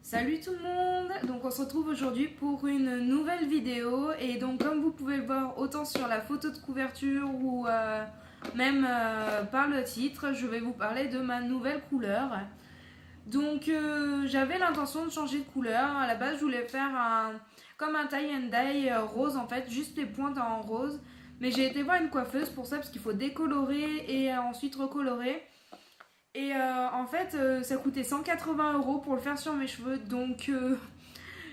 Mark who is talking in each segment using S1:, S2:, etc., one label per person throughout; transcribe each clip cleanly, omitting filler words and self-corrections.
S1: Salut tout le monde. Donc on se retrouve aujourd'hui pour une nouvelle vidéo et donc comme vous pouvez le voir autant sur la photo de couverture ou même par le titre, je vais vous parler de ma nouvelle couleur. Donc j'avais l'intention de changer de couleur. À la base je voulais faire comme un tie and dye rose en fait, juste les pointes en rose. Mais j'ai été voir une coiffeuse pour ça parce qu'il faut décolorer et ensuite recolorer. Et en fait, ça coûtait 180 € pour le faire sur mes cheveux. Donc,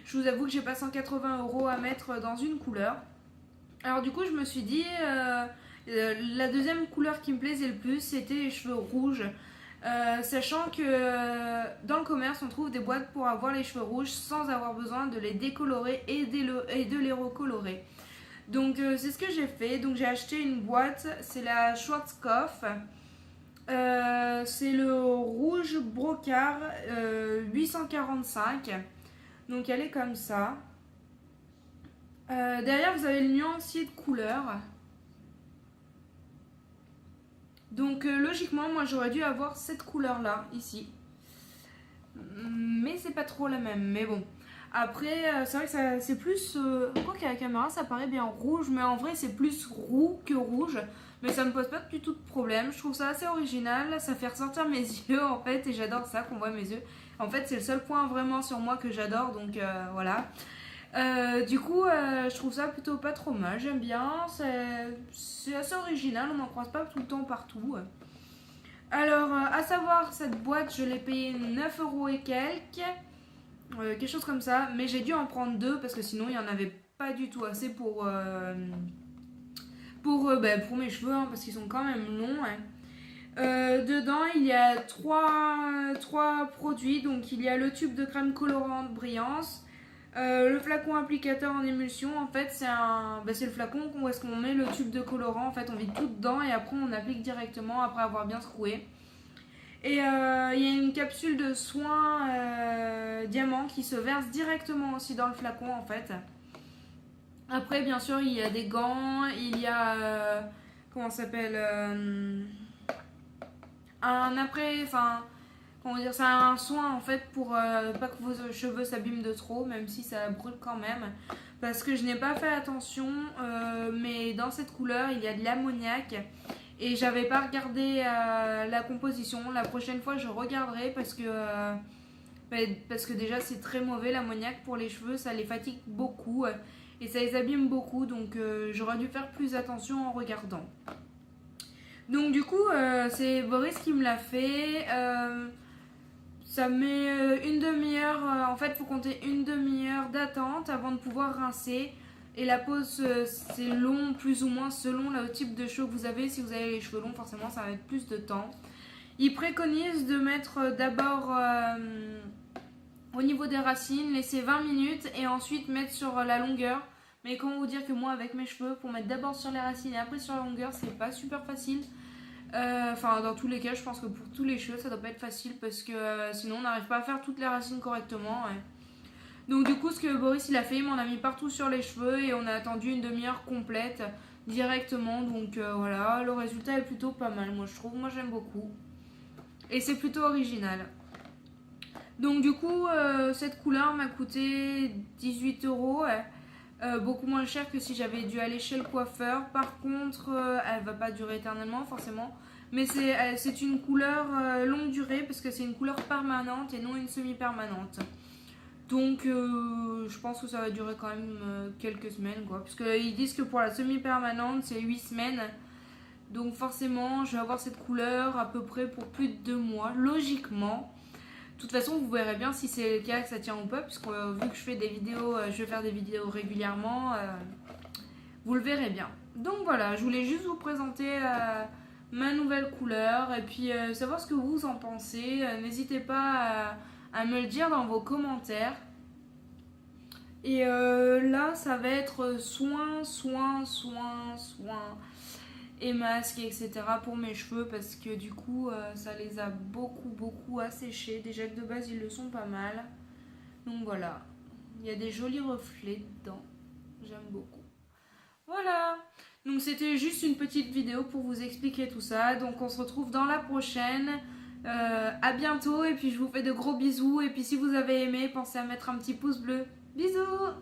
S1: je vous avoue que j'ai pas 180 € à mettre dans une couleur. Alors, du coup, je me suis dit, la deuxième couleur qui me plaisait le plus, c'était les cheveux rouges. Sachant que dans le commerce, on trouve des boîtes pour avoir les cheveux rouges sans avoir besoin de les décolorer et de les recolorer. Donc, c'est ce que j'ai fait. Donc, j'ai acheté une boîte, c'est la Schwarzkopf. C'est le rouge brocart 845. Donc elle est comme ça. Derrière vous avez le nuancier de couleurs. Donc logiquement moi j'aurais dû avoir cette couleur là ici. Mais c'est pas trop la même. Mais bon. Après c'est vrai que c'est plus... quoi qu'à la caméra ça paraît bien rouge. Mais en vrai c'est plus roux que rouge. Mais ça me pose pas du tout de problème. Je trouve ça assez original. Ça fait ressortir mes yeux en fait. Et j'adore ça qu'on voit mes yeux. En fait, c'est le seul point vraiment sur moi que j'adore. Donc voilà. Du coup, je trouve ça plutôt pas trop mal. J'aime bien. C'est assez original. On n'en croise pas tout le temps partout. Alors, à savoir, cette boîte, je l'ai payée 9 € et quelques. Quelque chose comme ça. Mais j'ai dû en prendre deux parce que sinon, il n'y en avait pas du tout assez pour mes cheveux, hein, parce qu'ils sont quand même longs. Hein. Dedans, il y a trois produits. Donc, il y a le tube de crème colorante Brillance, le flacon applicateur en émulsion. En fait, c'est le flacon où est-ce qu'on met le tube de colorant. En fait, on met tout dedans et après, on applique directement après avoir bien secoué. Et il y a une capsule de soin diamant qui se verse directement aussi dans le flacon, en fait. Après, bien sûr, il y a des gants, il y a... comment ça s'appelle comment dire, c'est un soin en fait pour pas que vos cheveux s'abîment de trop, même si ça brûle quand même. Parce que je n'ai pas fait attention, mais dans cette couleur, il y a de l'ammoniac. Et j'avais pas regardé la composition. La prochaine fois, je regarderai parce que déjà, c'est très mauvais l'ammoniac pour les cheveux. Ça les fatigue beaucoup et ça les abîme beaucoup. Donc, j'aurais dû faire plus attention en regardant. Donc du coup, c'est Boris qui me l'a fait. Ça met une demi-heure. En fait, il faut compter une demi-heure d'attente avant de pouvoir rincer. Et la pose, c'est long, plus ou moins, selon le type de cheveux que vous avez. Si vous avez les cheveux longs, forcément, ça va être plus de temps. Il préconise de mettre d'abord au niveau des racines, laisser 20 minutes et ensuite mettre sur la longueur. Mais comment vous dire que moi, avec mes cheveux, pour mettre d'abord sur les racines et après sur la longueur, c'est pas super facile. Enfin, dans tous les cas, je pense que pour tous les cheveux, ça doit pas être facile parce que sinon, on n'arrive pas à faire toutes les racines correctement. Ouais. Donc, du coup, ce que Boris il a fait, il m'en a mis partout sur les cheveux et on a attendu une demi-heure complète directement. Donc, voilà, le résultat est plutôt pas mal, moi je trouve. Moi, j'aime beaucoup. Et c'est plutôt original. Donc, du coup, cette couleur m'a coûté 18 €. Ouais. Beaucoup moins cher que si j'avais dû aller chez le coiffeur. Par contre, elle va pas durer éternellement forcément. Mais c'est une couleur longue durée parce que c'est une couleur permanente et non une semi-permanente. Donc je pense que ça va durer quand même quelques semaines quoi. Parce qu'ils disent que pour la semi-permanente c'est 8 semaines. Donc forcément je vais avoir cette couleur à peu près pour plus de 2 mois, logiquement. De toute façon, vous verrez bien si c'est le cas que ça tient ou pas, puisque vu que je fais des vidéos, je vais faire des vidéos régulièrement, vous le verrez bien. Donc voilà, je voulais juste vous présenter ma nouvelle couleur et puis savoir ce que vous en pensez. N'hésitez pas à me le dire dans vos commentaires. Et là, ça va être soin et masque, etc. pour mes cheveux parce que du coup ça les a beaucoup asséchés. Déjà que de base ils le sont pas mal. Donc voilà, il y a des jolis reflets dedans. J'aime beaucoup. Voilà, donc c'était juste une petite vidéo pour vous expliquer tout ça. Donc on se retrouve dans la prochaine. À bientôt et puis je vous fais de gros bisous. Et puis si vous avez aimé, pensez à mettre un petit pouce bleu. Bisous!